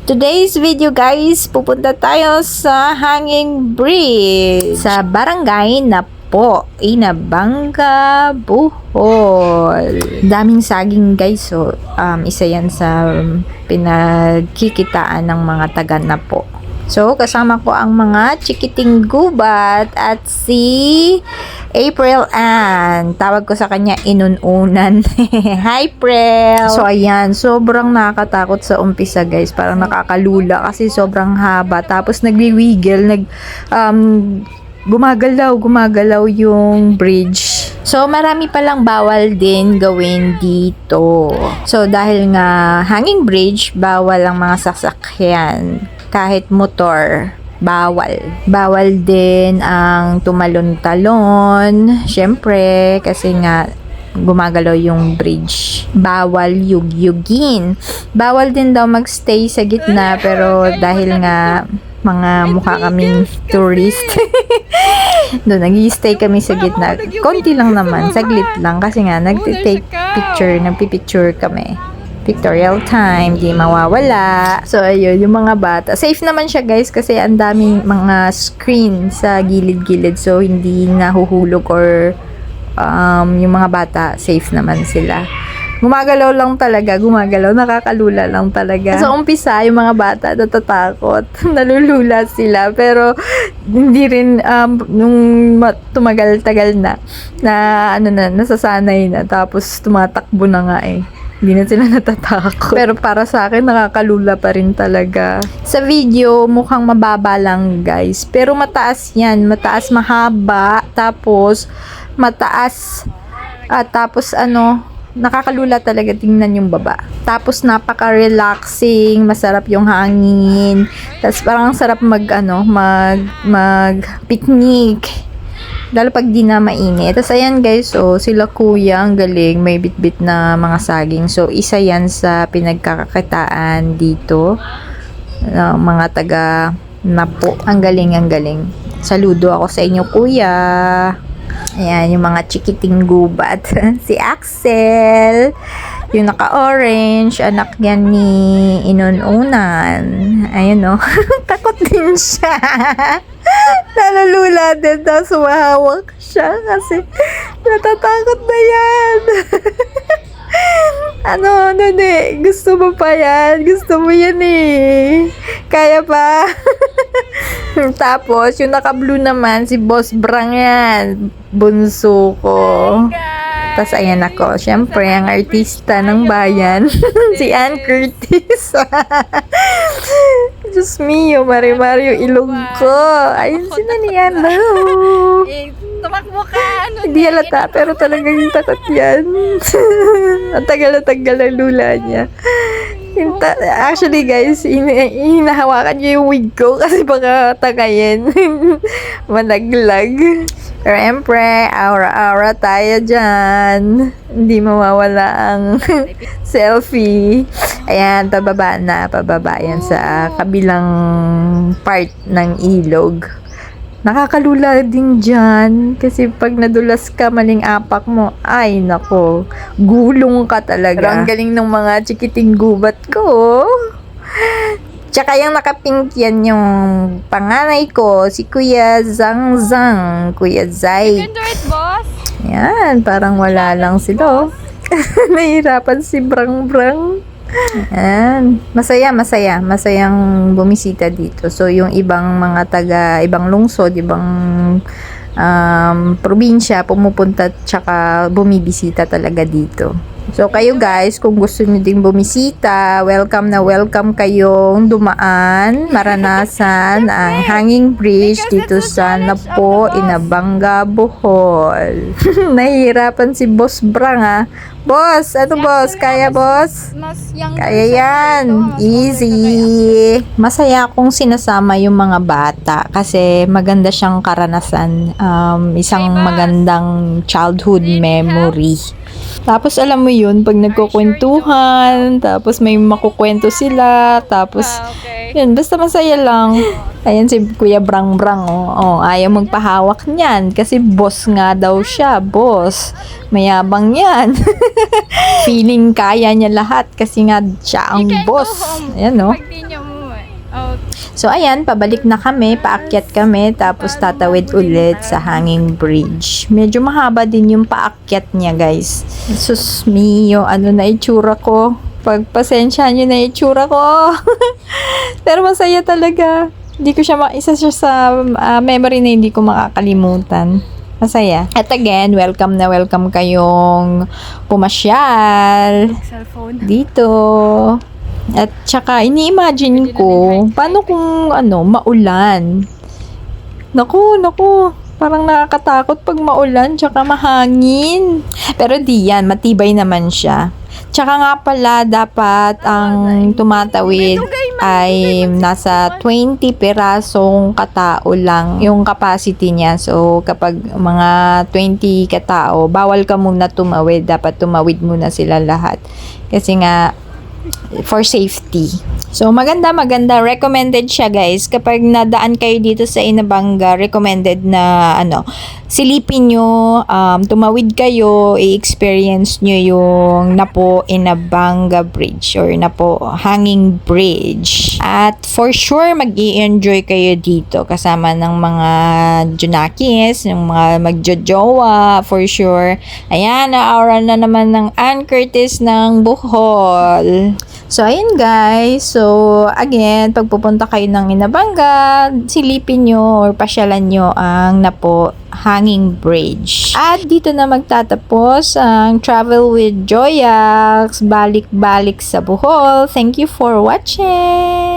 Today's video guys, pupunta tayo sa Hanging Bridge sa barangay na po, Inabanga, Bohol. Daming saging guys, so isa yan sa pinagkikitaan ng mga taga na po. So, kasama ko ang mga chikiting gubat at si April Ann. Tawag ko sa kanya inununan. Hi, April! So, ayan. Sobrang nakakatakot sa umpisa, guys. Parang nakakalula kasi sobrang haba. Tapos, nagwi-wiggle. Gumagalaw yung bridge. So, marami palang bawal din gawin dito. So, dahil nga hanging bridge, bawal ang mga sasakyan. Kahit motor, bawal. Bawal din ang tumalon-talon. Syempre, kasi nga gumagalaw yung bridge. Bawal yugyugin. Bawal din daw magstay sa gitna, pero dahil nga mga mukha kaming tourist, doon nag-i-stay kami sa gitna. Konti lang naman, saglit lang, kasi nga nagpipicture kami. Pictorial time, di mawawala. So, ayun, yung mga bata. Safe naman siya, guys, kasi ang daming mga screen sa gilid-gilid. So, hindi nahuhulog or yung mga bata, safe naman sila. Gumagalaw lang talaga, nakakalula lang talaga. So, umpisa, yung mga bata natatakot. Nalulula sila. Pero, hindi rin, nung tumagal-tagal na nasasanay na. Tapos, tumatakbo na nga eh. Hindi na sila natatakot. Pero para sa akin, nakakalula pa rin talaga. Sa video, mukhang mababa lang, guys. Pero mataas yan. Mataas, mahaba. Tapos, mataas. Tapos, nakakalula talaga. Tingnan yung baba. Tapos, napaka-relaxing. Masarap yung hangin. Tapos, parang sarap mag-picnic. Lalo pag di na mainit. Tapos ayan guys, sila kuya, ang galing, may bit-bit na mga saging. So, isa yan sa pinagkakakitaan dito. Mga taga Napo. Ang galing, ang galing. Saludo ako sa inyo kuya. Ayan, yung mga chikiting gubat. Si Axel. Yung naka-orange, anak yan ni Inununan. Ayun takot din siya. Nalulula din, tapos sumahawak siya kasi natatakot na yan. Gusto mo pa yan? Gusto mo yan eh. Kaya pa? Tapos, yung naka-blue naman, si Boss Brang yan. Bunso ko. Tapos, ayan ako. Siyempre, ang artista ng bayan. Si Ann Curtis. Diyos mio, Mario ilong ko. Ayun, sino niya? Hello. Tumakbo ka. Hindi halata, pero talagang takot yan. Ang tagal ng lula niya. Actually, guys, hinahawakan niya yung wig ko kasi baka takayin. Managlag. Pero empre, aura-aura tayo dyan. Hindi mawawala ang selfie. Ayan, pababa yan sa kabilang part ng ilog. Nakakalula din dyan. Kasi pag nadulas ka, maling apak mo, ay nako, gulong ka talaga. Pero ang galing ng mga chikiting gubat ko. Tsaka yung nakapink yan yung panganay ko, si Kuya Zang, Kuya Zay. You can do it, boss. Yan, parang wala lang sila. Nahihirapan si Brang. Yan. Masayang bumisita dito. So, yung ibang mga ibang lungsod, ibang probinsya, pumupunta tsaka bumibisita talaga dito. So, kayo guys, kung gusto nyo ding bumisita, welcome na welcome kayong dumaan, maranasan ang hanging bridge dito sa Napo, Inabanga, Bohol. Nahihirapan si Boss Brang Boss, boss? Kaya boss? Kaya yan. Easy. Masaya akong sinasama yung mga bata kasi maganda siyang karanasan. Isang magandang childhood memory. Tapos alam mo yun, pag nagkukwentuhan, tapos may makukwento sila, tapos yun, basta masaya lang. Ayan si Kuya Brang, ayaw magpahawak niyan kasi boss nga daw siya, boss. Mayabang yan. Feeling kaya niya lahat kasi nga siya ang boss. Ayan Pag di nyo So, ayan, pabalik na kami, paakyat kami, tapos tatawid ulit sa hanging bridge. Medyo mahaba din yung paakyat niya, guys. Sus mio, ano na itsura ko. Pagpasensya nyo na itsura ko. Pero masaya talaga. Hindi ko siya isa siya sa memory na hindi ko makakalimutan. Masaya. At again, welcome na welcome kayong pumasyal Cellphone. dito. At saka, ini-imagine ko, paano kung maulan? Naku, parang nakakatakot pag maulan, tsaka mahangin. Pero di yan, matibay naman siya. Tsaka nga pala, dapat ang tumatawid ay nasa 20 pirasong katao lang yung capacity niya. So, kapag mga 20 katao, bawal ka muna tumawid. Dapat tumawid muna sila lahat. Kasi nga, for safety. So, maganda. Recommended siya, guys. Kapag nadaan kayo dito sa Inabanga, recommended na, silipin nyo, tumawid kayo, i-experience nyo yung Napo Inabanga Bridge or Napo Hanging Bridge. At for sure, mag-i-enjoy kayo dito kasama ng mga Junakis, yung mga magjojowa, for sure. Ayan, na-aura na naman ng Ann Curtis ng Bohol. So, ayun guys. So, again, pag pupunta kayo ng Inabanga, silipin nyo or pasyalan nyo ang Napo Hanging Bridge. At dito na magtatapos ang Travel with Joyax. Balik-balik sa Bohol. Thank you for watching!